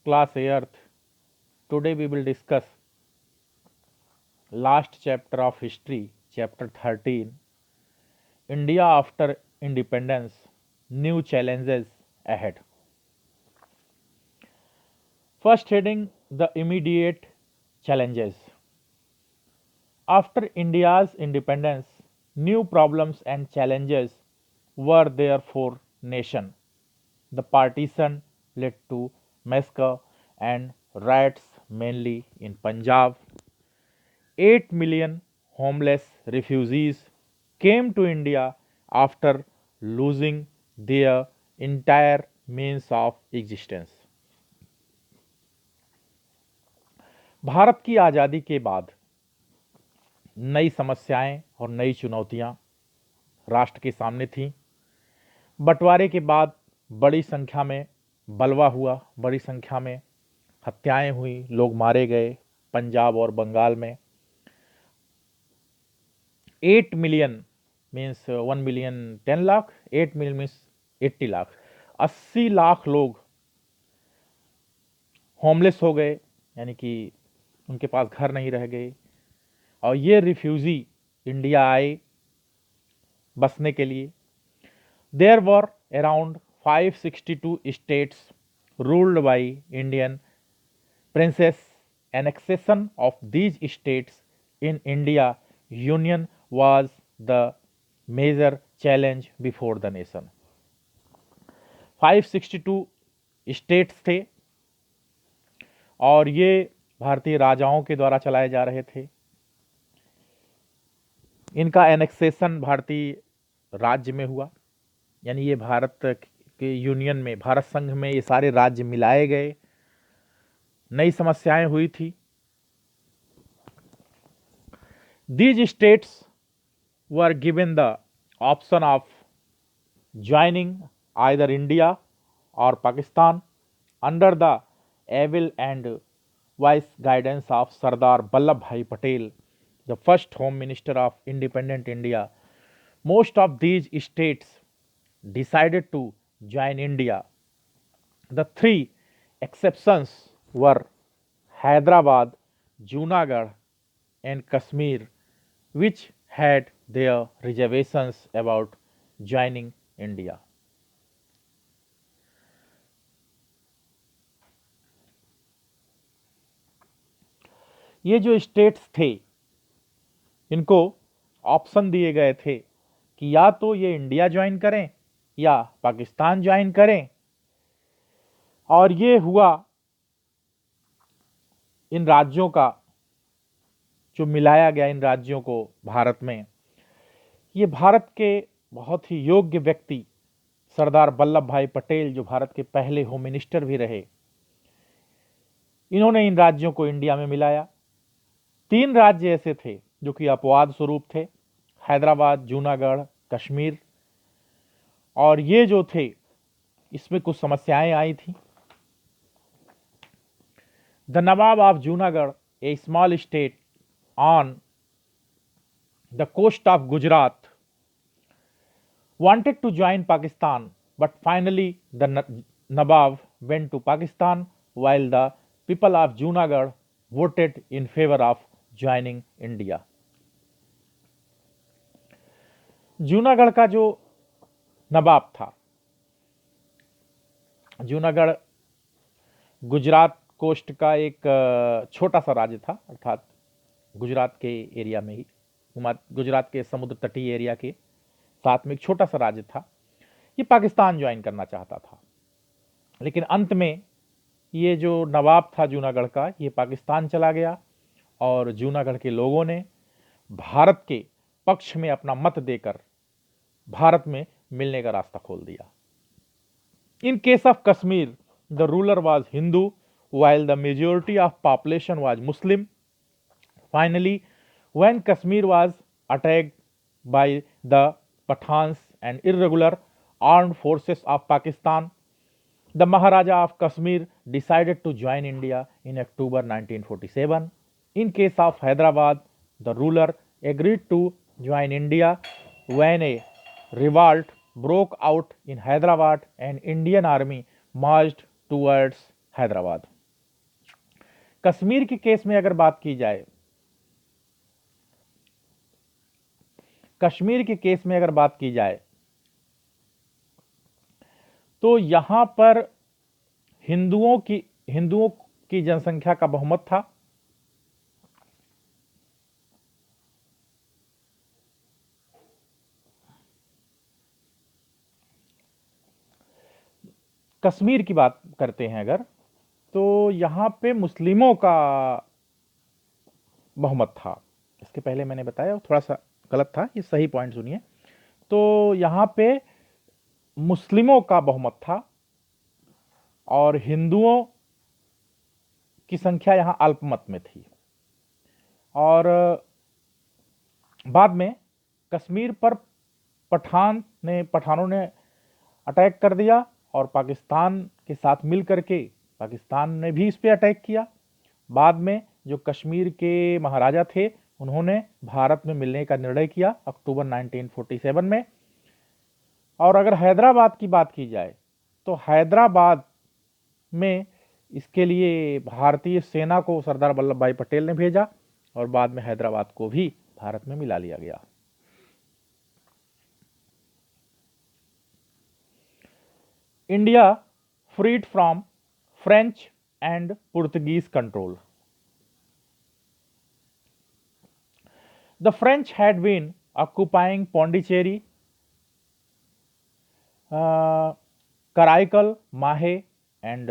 Class 8th. Today we will discuss last chapter of history, chapter 13. India after independence, new challenges ahead. First heading, the immediate challenges. After India's independence, new problems and challenges were there for nation. The partition led to massacre and riots mainly in Punjab. 8 million homeless refugees came to India after losing their entire means of existence. Bharat की आज़ादी के बाद नई समस्याएं और नई चुनौतियां राष्ट्र के सामने थीं। बंटवारे के बाद बड़ी संख्या में बलवा हुआ, बड़ी संख्या में हत्याएं हुई, लोग मारे गए। पंजाब और बंगाल में 8 million means 1 million 10 lakh, 8 million means 80 lakh, 80 lakh लोग होमलेस हो गए, यानी कि उनके पास घर नहीं रह गए। और ये रिफ्यूजी इंडिया आए बसने के लिए। There were around 562 states ruled by Indian princes. Annexation of these states in India Union was the major challenge before the nation. 562 states थे और ये भारतीय राजाओं के द्वारा चलाए जा रहे थे। इनका एनेक्सेशन भारतीय राज्य में हुआ, यानी ये भारत के यूनियन में, भारत संघ में ये सारे राज्य मिलाए गए। नई समस्याएं हुई थी। These states were given the option of joining either India or Pakistan under the able and wise guidance of Sardar Vallabhbhai Patel, the first Home Minister of independent India. Most of these states decided to join India. The three exceptions were Hyderabad, Junagadh, and Kashmir, which had their reservations about joining India. ये जो states थे, इनको option दिए गए थे कि या तो ये इंडिया ज्वाइन करें या पाकिस्तान ज्वाइन करें। और ये हुआ इन राज्यों का जो मिलाया गया इन राज्यों को भारत में। ये भारत के बहुत ही योग्य व्यक्ति सरदार वल्लभ भाई पटेल, जो भारत के पहले होम मिनिस्टर भी रहे, इन्होंने इन राज्यों को इंडिया में मिलाया। 3 राज्य ऐसे थे जो कि अपवाद स्वरूप थे, हैदराबाद, जूनागढ़, कश्मीर। और ये जो थे, इसमें कुछ समस्याएं आई थी। The Nawab of Junagadh, A small state on the coast of Gujarat, wanted to join Pakistan, but finally the Nawab went to Pakistan while the people of Junagadh voted in favor of joining India. Junagadh का जो नवाब था, Junagadh Gujarat coast का एक छोटा सा राज्य था, अर्थात गुजरात के एरिया में ही, गुजरात के समुद्र तटीय एरिया के साथ में एक छोटा सा राज्य था। ये पाकिस्तान ज्वाइन करना चाहता था, लेकिन अंत में ये जो नवाब था जूनागढ़ का, ये पाकिस्तान चला गया और जूनागढ़ के लोगों ने भारत के पक्ष में अपना मत देकर भारत में मिलने का रास्ता खोल दिया। In case of Kashmir, the ruler was Hindu while the majority of population was Muslim. Finally, when Kashmir was attacked by the Pathans and irregular armed forces of Pakistan, the Maharaja of Kashmir decided to join India in October 1947. In case of Hyderabad, the ruler agreed to join India when a revolt broke out in Hyderabad and Indian army marched towards Hyderabad. Kashmir के case में अगर बात की जाए, कश्मीर के case में अगर बात की जाए तो यहां पर हिंदुओं की जनसंख्या का बहुमत था। कश्मीर की बात करते हैं अगर, तो यहां पे मुस्लिमों का बहुमत था। इसके पहले मैंने बताया थोड़ा सा गलत था, ये सही पॉइंट सुनिए। तो यहां पे मुस्लिमों का बहुमत था और हिंदुओं की संख्या यहां अल्पमत में थी। और बाद में कश्मीर पर पठानों ने अटैक कर दिया और पाकिस्तान के साथ मिल करके पाकिस्तान ने भी इस पे अटैक किया। बाद में जो कश्मीर के महाराजा थे उन्होंने भारत में मिलने का निर्णय किया अक्टूबर 1947 में। और अगर हैदराबाद की बात की जाए तो हैदराबाद में इसके लिए भारतीय सेना को सरदार वल्लभ भाई पटेल ने भेजा और बाद में हैदराबाद को भी भारत में मिला लिया गया। India freed from French and Portuguese control. The French had been occupying Pondicherry, Karaikal, Mahe, and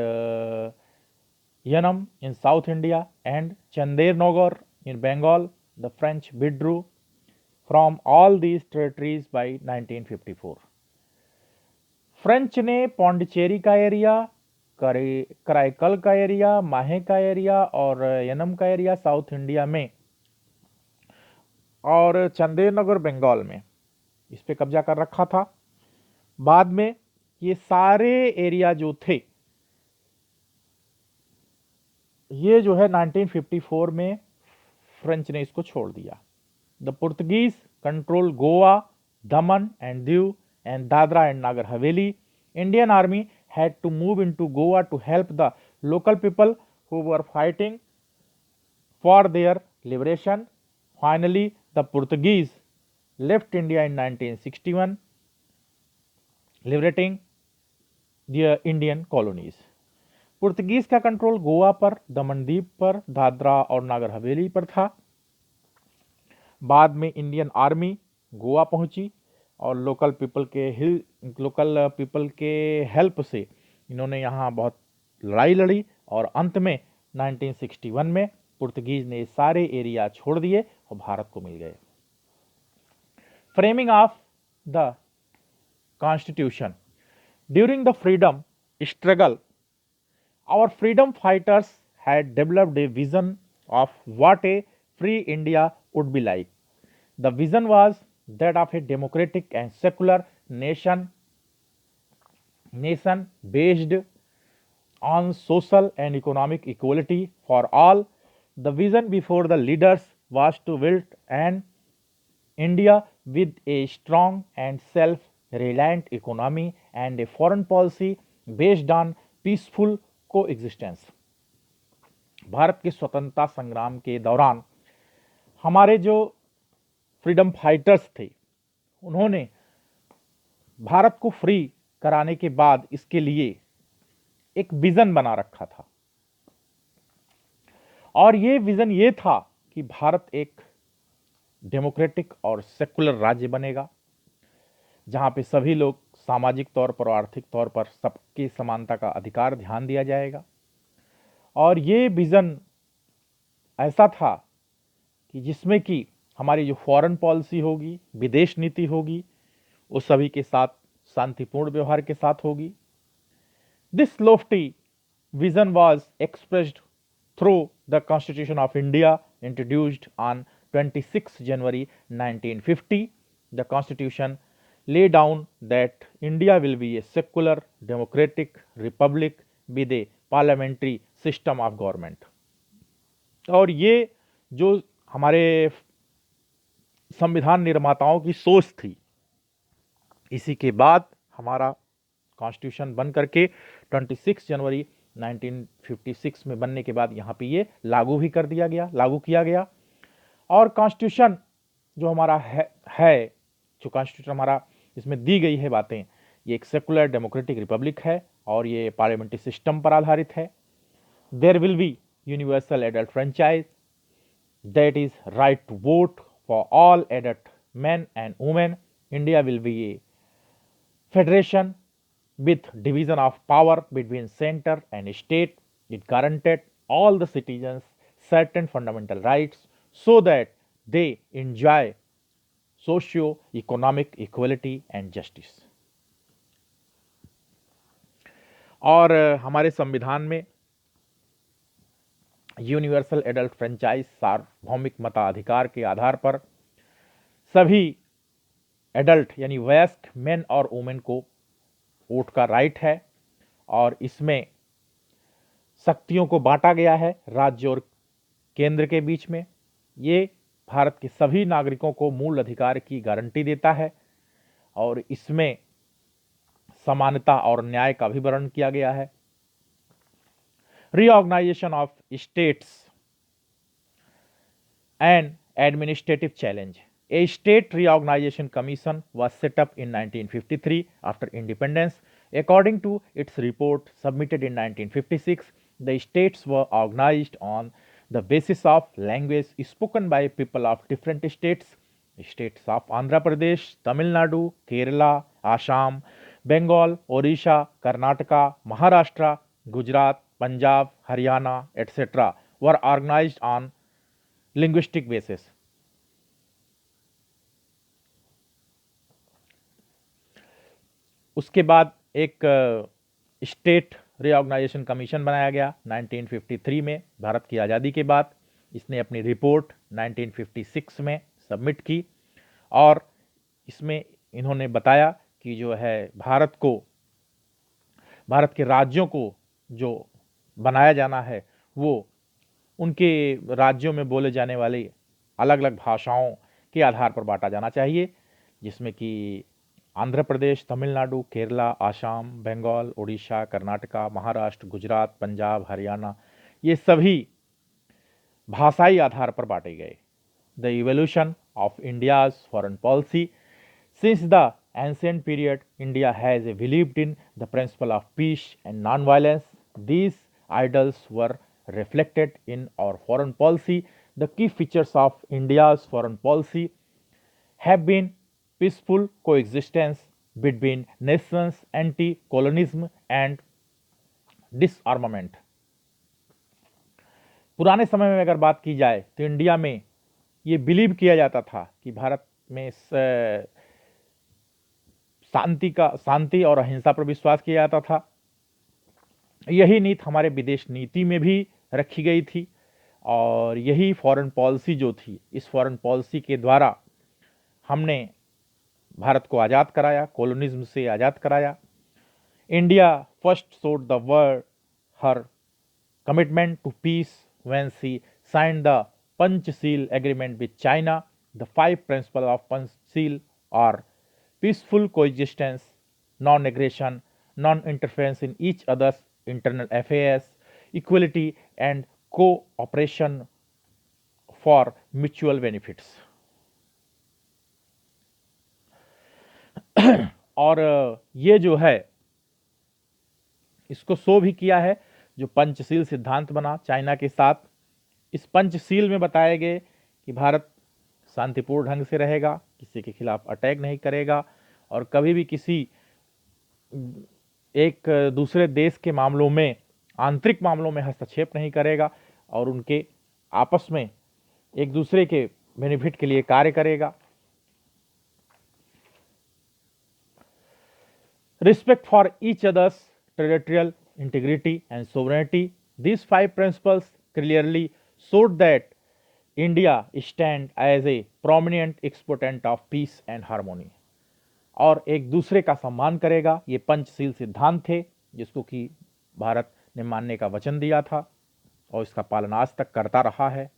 Yanam in South India, and Chandernagar in Bengal. The French withdrew from all these territories by 1954. French ने पौंडीचेरी का area, Karaikal का area, माहे का area और यनम का area south India में और चंदेरनगर बंगाल में इस पे कब्जा कर रखा था। बाद में ये सारे एरिया जो थे ये जो है 1954 में फ्रेंच ने इसको छोड़ दिया। The Portuguese control Goa, Daman and Diu and Dadra and Nagar Haveli. Indian army had to move into Goa to help the local people who were fighting for their liberation. Finally, the Portuguese left India in 1961, liberating the Indian colonies. Portuguese का control Goa पर, दमन द्वीप पर, दादरा और नागर हवेली पर था। बाद में Indian army Goa पहुंची और लोकल पीपल के हेल्प से इन्होंने यहाँ बहुत लड़ाई लड़ी और अंत में 1961 में पुर्तगीज ने सारे एरिया छोड़ दिए और भारत को मिल गए। Framing of the constitution. During the freedom struggle our freedom fighters had developed a vision of what a free India would be like. The vision was that of a democratic and secular nation based on social and economic equality for all. The vision before the leaders was to build an India with a strong and self-reliant economy and a foreign policy based on peaceful coexistence. Bharat के स्वतंत्रता संग्राम के दौरान हमारे जो freedom fighters थे उन्होंने भारत को फ्री कराने के बाद इसके लिए एक विजन बना रखा था और ये विजन ये था कि भारत एक डेमोक्रेटिक और सेकुलर राज्य बनेगा जहां पे सभी लोग सामाजिक तौर पर और आर्थिक तौर पर सबकी समानता का अधिकार ध्यान दिया जाएगा। और ये विजन ऐसा था कि जिसमें कि हमारी जो फॉरेन पॉलिसी होगी, विदेश नीति होगी, वो सभी के साथ शांतिपूर्ण व्यवहार के साथ होगी। This Lofty vision was expressed through the constitution of India introduced on 26 January 1950। The constitution lay down that India will be a secular democratic republic with a parliamentary system of government। और ये जो हमारे संविधान निर्माताओं की सोच थी, इसी के बाद हमारा कॉन्स्टिट्यूशन बन करके 26 जनवरी 1956 में बनने के बाद यहाँ पे ये लागू किया गया। और कॉन्स्टिट्यूशन जो हमारा है जो कॉन्स्टिट्यूशन हमारा इसमें दी गई है बातें, ये एक सेकुलर डेमोक्रेटिक रिपब्लिक है और ये पार्लियामेंट्री सिस्टम पर आधारित है। There will be universal adult franchise, that is right to vote for all adult men and women. India will be a federation with division of power between center and state. It guaranteed all the citizens certain fundamental rights so that they enjoy socio-economic equality and justice. और हमारे संविधान में universal adult franchise सार्वभौमिक मताधिकार के आधार पर सभी adult यानी वयस्क मेन और वुमेन को वोट का राइट है और इसमें शक्तियों को बांटा गया है राज्य और केंद्र के बीच में। ये भारत के सभी नागरिकों को मूल अधिकार की गारंटी देता है और इसमें समानता और न्याय का भी वर्णन किया गया है। Reorganization of states and administrative challenge. A state reorganization commission was set up in 1953 after independence. According to its report submitted in 1956, the states were organized on the basis of language spoken by people of different states. States of Andhra Pradesh, Tamil Nadu, Kerala, Assam, Bengal, Odisha, Karnataka, Maharashtra, Gujarat, Punjab, Haryana, etc. were organized on linguistic basis. उसके बाद एक state reorganisation commission बनाया गया 1953 में भारत की आज़ादी के बाद। इसने अपनी रिपोर्ट 1956 में सबमिट की और इसमें इन्होंने बताया कि जो है भारत के राज्यों को जो बनाया जाना है वो उनके राज्यों में बोले जाने वाले अलग अलग भाषाओं के आधार पर बांटा जाना चाहिए, जिसमें कि आंध्र प्रदेश, तमिलनाडु, केरला, आसाम, बंगाल, उड़ीसा, कर्नाटका, महाराष्ट्र, गुजरात, पंजाब, हरियाणा, ये सभी भाषाई आधार पर बांटे गए। The evolution of India's foreign policy. Since the ancient period India has believed in the principle of peace and non violence. These idols were reflected in our foreign policy. The key features of India's foreign policy have been peaceful coexistence between nations, anti-colonialism and disarmament. पुराने समय में अगर बात की जाए तो India में ये बिलीव किया जाता था कि भारत में शांति और अहिंसा पर विश्वास किया जाता था। यही नीति हमारे विदेश नीति में भी रखी गई थी और यही फॉरेन पॉलिसी जो थी, इस फॉरेन पॉलिसी के द्वारा हमने भारत को आज़ाद कराया, कॉलोनिज्म से आज़ाद कराया। India first showed the world her commitment to peace when she signed the Panchsheel agreement with China. The 5 principle of Panchsheel are peaceful coexistence, non aggression, non interference in each others internal affairs, equality and cooperation for mutual benefits. और ये जो है इसको show भी किया है जो पंचशील सिद्धांत बना चाइना के साथ। इस पंचशील में बताए गए कि भारत शांतिपूर्ण ढंग से रहेगा, किसी के खिलाफ अटैक नहीं करेगा और कभी भी किसी एक दूसरे देश के मामलों में, आंतरिक मामलों में हस्तक्षेप नहीं करेगा और उनके आपस में एक दूसरे के बेनिफिट के लिए कार्य करेगा। Respect for each others territorial integrity and sovereignty. These 5 principles clearly showed that India stand as a prominent exponent of peace and harmony. और एक दूसरे का सम्मान करेगा। ये पंचशील सिद्धांत थे जिसको कि भारत ने मानने का वचन दिया था और इसका पालन आज तक करता रहा है।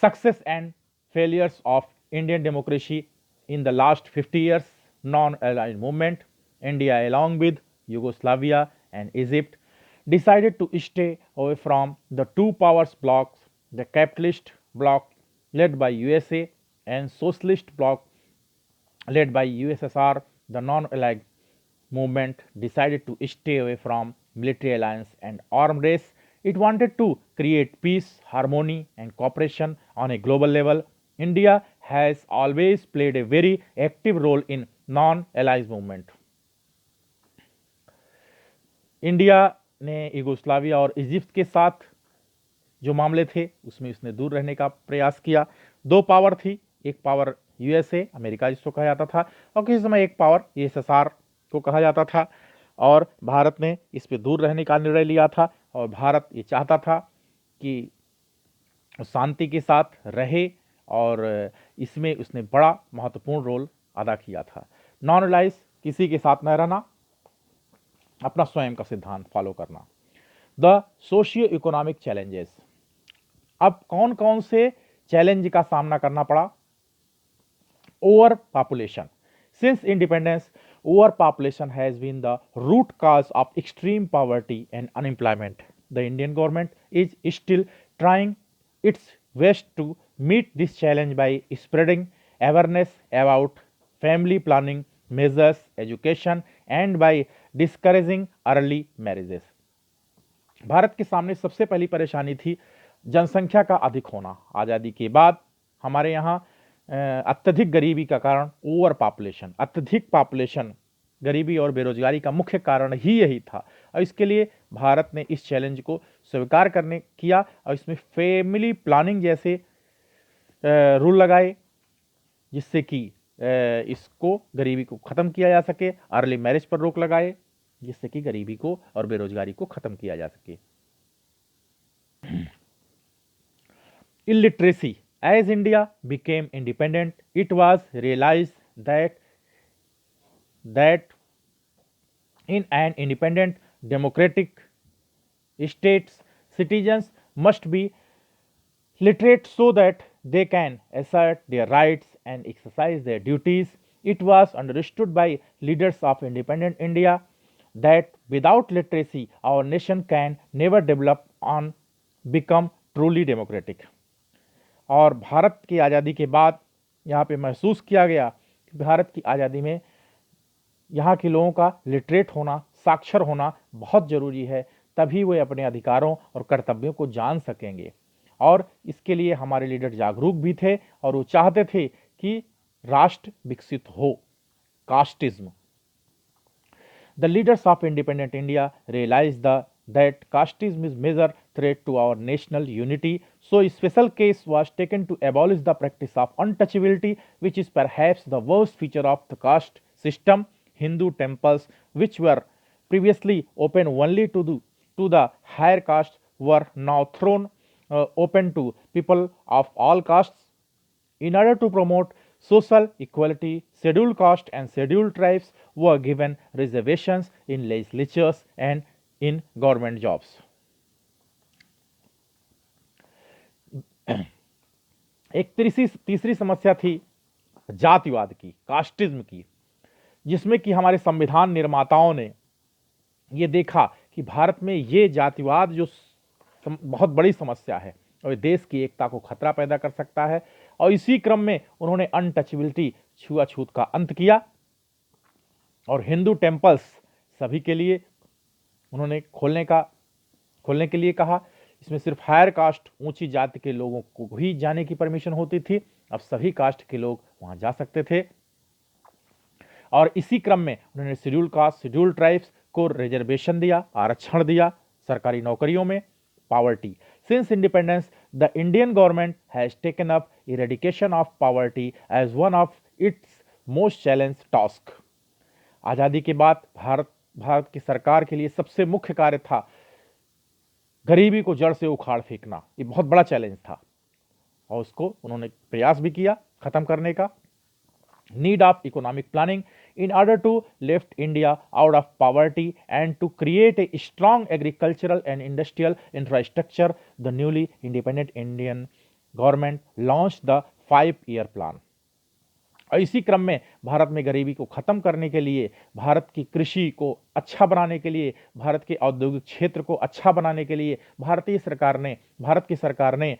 Success and failures of Indian democracy in the last 50 years. Non aligned movement. India along with Yugoslavia and Egypt, decided to stay away from the two powers blocks, the capitalist bloc led by USA and socialist bloc led by USSR. The non-allied movement decided to stay away from military alliance and arms race. It wanted to create peace, harmony, and cooperation on a global level. India has always played a very active role in non-allies movement. India ने Yugoslavia और Egypt के साथ जो मामले थे उसमें इसने दूर रहने का प्रयास किया। दो पावर थी, एक पावर यूएसए अमेरिका जिसको कहा जाता था, और किसी समय एक पावर यूएसएसआर को कहा जाता था, और भारत ने इस पे दूर रहने का निर्णय लिया था। और भारत ये चाहता था कि शांति के साथ रहे, और इसमें उसने बड़ा महत्वपूर्ण रोल अदा किया था। नॉन अलाइज किसी के साथ न रहना, अपना स्वयं का सिद्धांत फॉलो करना। द सोशियो इकोनॉमिक चैलेंजेस, अब कौन कौन से चैलेंज का सामना करना पड़ा? Over population, since independence over population has been the root cause of extreme poverty and unemployment. The Indian government is still trying its best to meet this challenge by spreading awareness about family planning measures, education, and by discouraging early marriages. Bharat के सामने सबसे पहली परेशानी थी जनसंख्या का अधिक होना। आज़ादी के बाद हमारे यहाँ अत्यधिक गरीबी का कारण ओवर पॉपुलेशन, अत्यधिक पॉपुलेशन, गरीबी और बेरोजगारी का मुख्य कारण ही यही था। और इसके लिए भारत ने इस चैलेंज को स्वीकार करने किया और इसमें फैमिली प्लानिंग जैसे रूल लगाए जिससे कि इसको गरीबी को ख़त्म किया जा सके। अर्ली मैरिज पर रोक लगाए जिससे कि गरीबी को और बेरोजगारी को ख़त्म किया जा सके। Illiteracy, as India became independent, it was realized that in an independent democratic states, citizens must be literate so that they can assert their rights and exercise their duties. It was understood by leaders of independent India that without literacy, our nation can never develop and become truly democratic. और भारत की आज़ादी के बाद यहाँ पे महसूस किया गया कि भारत की आज़ादी में यहाँ के लोगों का लिटरेट होना, साक्षर होना बहुत ज़रूरी है, तभी वे अपने अधिकारों और कर्तव्यों को जान सकेंगे। और इसके लिए हमारे लीडर जागरूक भी थे और वो चाहते थे कि राष्ट्र विकसित हो। Casteism, the leaders of independent India realize that casteism is major threat to our national unity, so a special case was taken to abolish the practice of untouchability, which is perhaps the worst feature of the caste system. Hindu temples, which were previously open only to the higher castes, were now thrown open to people of all castes. In order to promote social equality, scheduled caste and scheduled tribes were given reservations in legislatures and in government jobs. एक तीसरी समस्या थी जातिवाद की, casteism की, जिसमें कि हमारे संविधान निर्माताओं ने ये देखा कि भारत में ये जातिवाद जो बहुत बड़ी समस्या है और देश की एकता को खतरा पैदा कर सकता है, और इसी क्रम में उन्होंने अनटचेबिलिटी, छुआछूत का अंत किया और हिंदू टेम्पल्स सभी के लिए उन्होंने खोलने के लिए कहा। इसमें सिर्फ हायर कास्ट, ऊंची जाति के लोगों को ही जाने की परमिशन होती थी, अब सभी कास्ट के लोग वहां जा सकते थे। और इसी क्रम में उन्होंने शेड्यूल कास्ट, शेड्यूल ट्राइब्स को रिजर्वेशन दिया, आरक्षण दिया सरकारी नौकरियों में। Poverty, since independence the Indian government has taken up eradication of poverty as one of its most challenge task. आज़ादी के बाद भारत की सरकार के लिए सबसे मुख्य कार्य था गरीबी को जड़ से उखाड़ फेंकना। ये बहुत बड़ा चैलेंज था और उसको उन्होंने प्रयास भी किया खत्म करने का। Need of economic planning in order to lift India out of poverty and to create a strong agricultural and industrial infrastructure, the newly independent Indian government launched the 5-year plan. और इसी क्रम में भारत में गरीबी को ख़त्म करने के लिए, भारत की कृषि को अच्छा बनाने के लिए, भारत के औद्योगिक क्षेत्र को अच्छा बनाने के लिए भारत की सरकार ने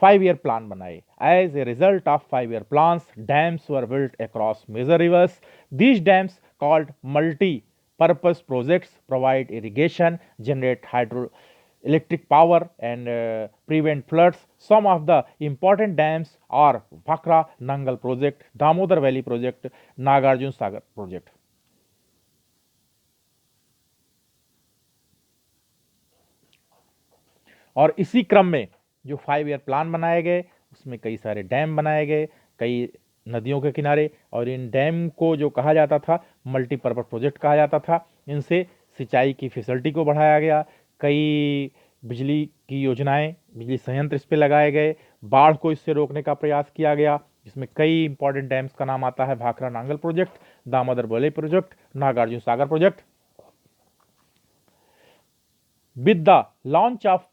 5-year plan बनाए. As a result of 5-year plans, dams were built across major rivers. These dams, called multi-purpose projects, provide irrigation, generate hydroelectric power, and prevent floods. Some of the important dams are Bhakra Nangal project, Damodar Valley project, Nagarjun Sagar project. और इसी क्रम में जो 5-year plan बनाए गए, उसमें कई सारे डैम बनाए गए, कई नदियों के किनारे, और इन डैम को जो कहा जाता था मल्टीपर्पज प्रोजेक्ट कहा जाता था. इनसे सिंचाई की फैसिलिटी को बढ़ाया गया, कई बिजली की योजनाएं, बिजली संयंत्र इस पे लगाए गए, बाढ़ को इससे रोकने का प्रयास किया गया, जिसमें कई इंपॉर्टेंट डैम्स का नाम आता है Bhakra Nangal project, Damodar valley project, Nagarjuna Sagar project. With the launch of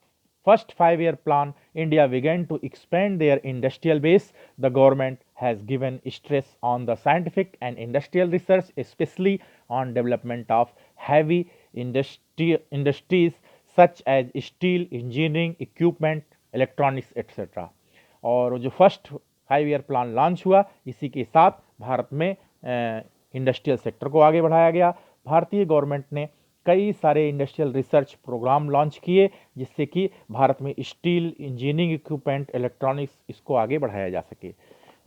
first 5-year plan, India began to expand their industrial base. The government has given stress on the scientific and industrial research, especially on development of heavy industries such as steel, engineering, equipment, electronics, etc. और जो first 5-year plan launch हुआ, इसी के साथ भारत में industrial sector को आगे बढ़ाया गया. भारतीय गवर्नमेंट ने कई सारे इंडस्ट्रियल रिसर्च प्रोग्राम लॉन्च किए, जिससे कि भारत में स्टील, इंजीनियरिंग इक्विपमेंट, इलेक्ट्रॉनिक्स, इसको आगे बढ़ाया जा सके.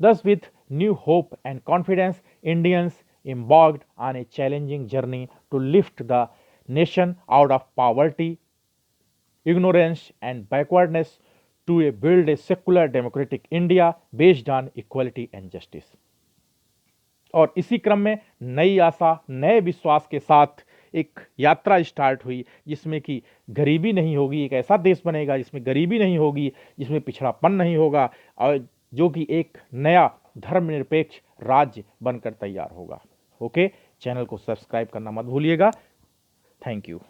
Thus, with new hope and confidence, Indians embarked on a challenging journey to lift the nation out of poverty, ignorance, and backwardness to build a secular democratic India based on equality and justice. और इसी क्रम में नई आशा, नए विश्वास के साथ एक यात्रा स्टार्ट हुई, जिसमें कि गरीबी नहीं होगी, एक ऐसा देश बनेगा जिसमें गरीबी नहीं होगी, जिसमें पिछड़ापन नहीं होगा, और जो कि एक नया धर्मनिरपेक्ष राज्य बनकर तैयार होगा. ओके, चैनल को सब्सक्राइब करना मत भूलिएगा. Thank you.